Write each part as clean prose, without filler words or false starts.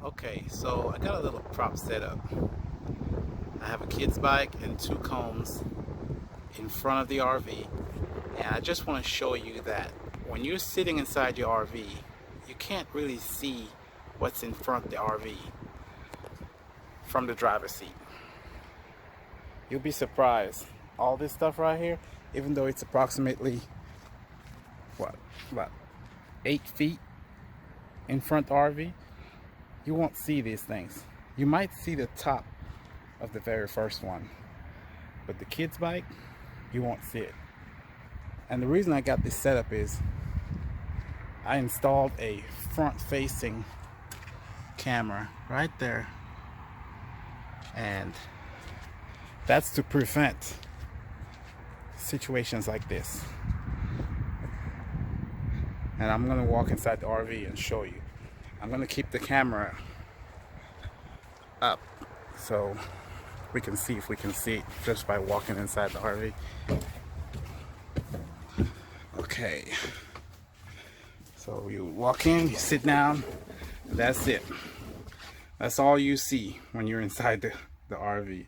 Okay, so I got a little prop set up. I have a kid's bike and two cones in front of the RV, and I just want to show you that when you're sitting inside your RV, you can't really see what's in front of the RV from the driver's seat. You'll be surprised. All this stuff right here, even though it's approximately what, about 8 feet in front of the RV, you won't see these things. You might see the top of the very first one, but the kid's bike, you won't see it. And the reason I got this setup is I installed a front-facing camera right there, and that's to prevent situations like this. And I'm gonna walk inside the RV and show you. I'm gonna keep the camera up so we can see if we can see it just by walking inside the RV. Okay, so you walk in, you sit down, and that's it. That's all you see when you're inside the RV.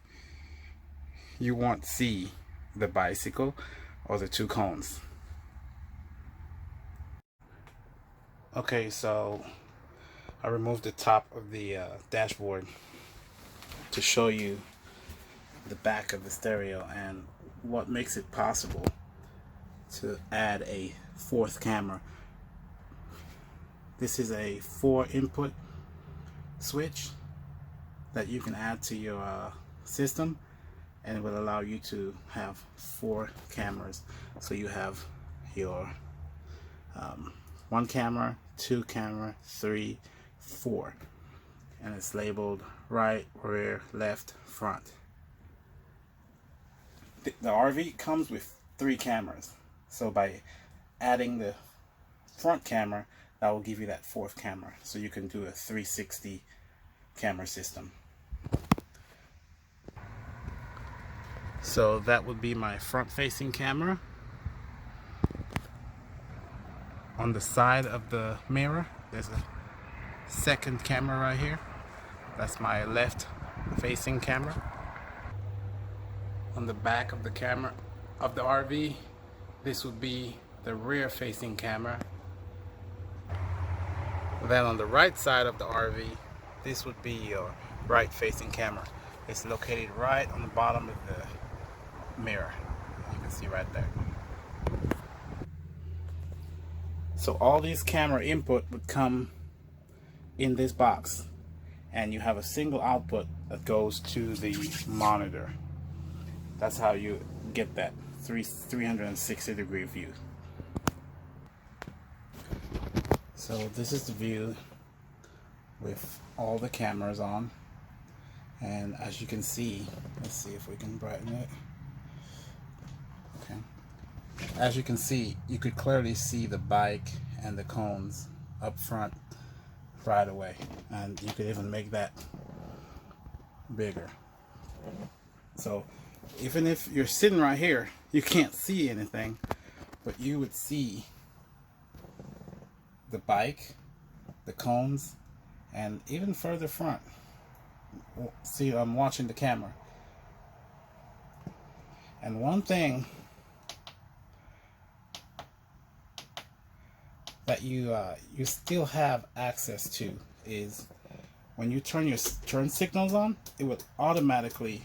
You won't see the bicycle or the two cones. Okay, so I removed the top of the dashboard to show you the back of the stereo and what makes it possible to add a fourth camera. This is a 4-input switch that you can add to your system, and it will allow you to have 4 cameras. So you have your 1 camera, 2 camera, 3, 4, and it's labeled right, rear, left, front. The RV comes with 3 cameras, so by adding the front camera, that will give you that 4th camera, so you can do a 360 camera system. So that would be my front-facing camera. On the side of the mirror, there's a second camera right here. That's my left-facing camera. On the back of the camera of the RV, this would be the rear-facing camera. Then on the right side of the RV, this would be your right-facing camera. It's located right on the bottom of the mirror. You can see right there. So all these camera input would come in this box, and you have a single output that goes to the monitor. That's how you get that 360-degree view. So this is the view with all the cameras on, and as you can see, let's see if we can brighten it. Okay. As you can see, you could clearly see the bike and the cones up front right away, and you could even make that bigger. So even if you're sitting right here, you can't see anything, but you would see the bike, the cones, and even further front. See, I'm watching the camera. And one thing that you still have access to is when you turn your turn signals on, it will automatically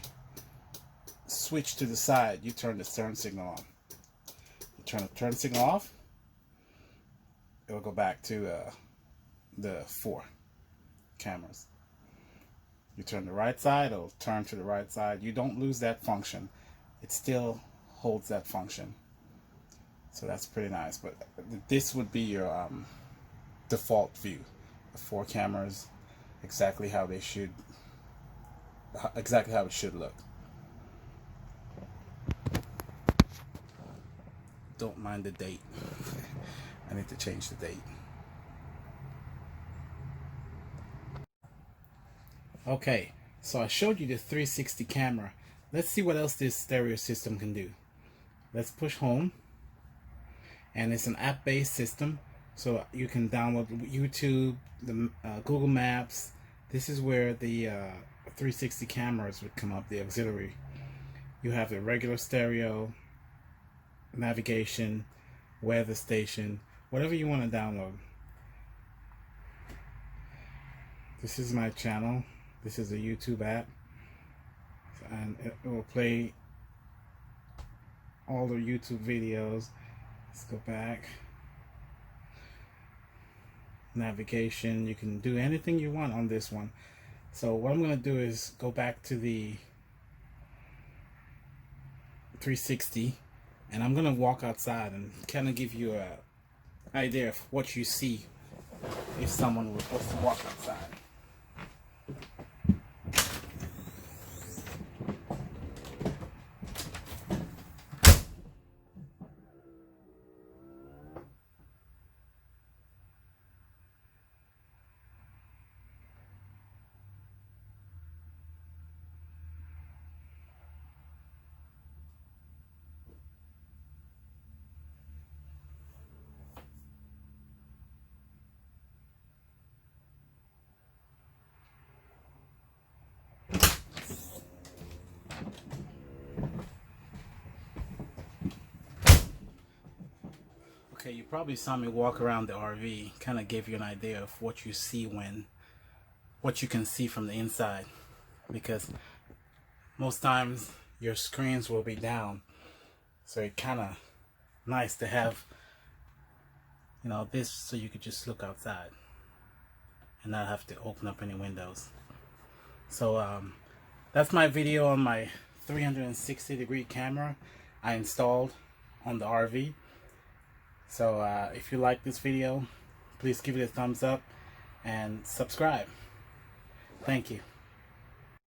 switch to the side. You turn the turn signal on. You turn the turn signal off, it will go back to the 4 cameras. You turn the right side, it'll turn to the right side. You don't lose that function. It still holds that function. So that's pretty nice. But this would be your default view. The 4 cameras, exactly how it should look. Don't mind the date. I need to change the date. Okay, so I showed you the 360 camera. Let's see what else this stereo system can do. Let's push home, and it's an app-based system, so you can download YouTube, the Google Maps, This is where the 360 cameras would come up, the auxiliary. You have the regular stereo, navigation, weather station, whatever you want to download. This is my channel. This is a YouTube app, and it will play all the YouTube videos. Let's go back. Navigation, you can do anything you want on this one. So what I'm going to do is go back to the 360, and I'm going to walk outside and kind of give you an idea of what you see if someone was to walk outside. Okay, you probably saw me walk around the RV, kind of gave you an idea of what you see what you can see from the inside, because most times your screens will be down, so it's kind of nice to have, you know, this so you could just look outside and not have to open up any windows. So that's my video on my 360-degree camera I installed on the RV. So if you like this video, please give it a thumbs up and subscribe. Thank you.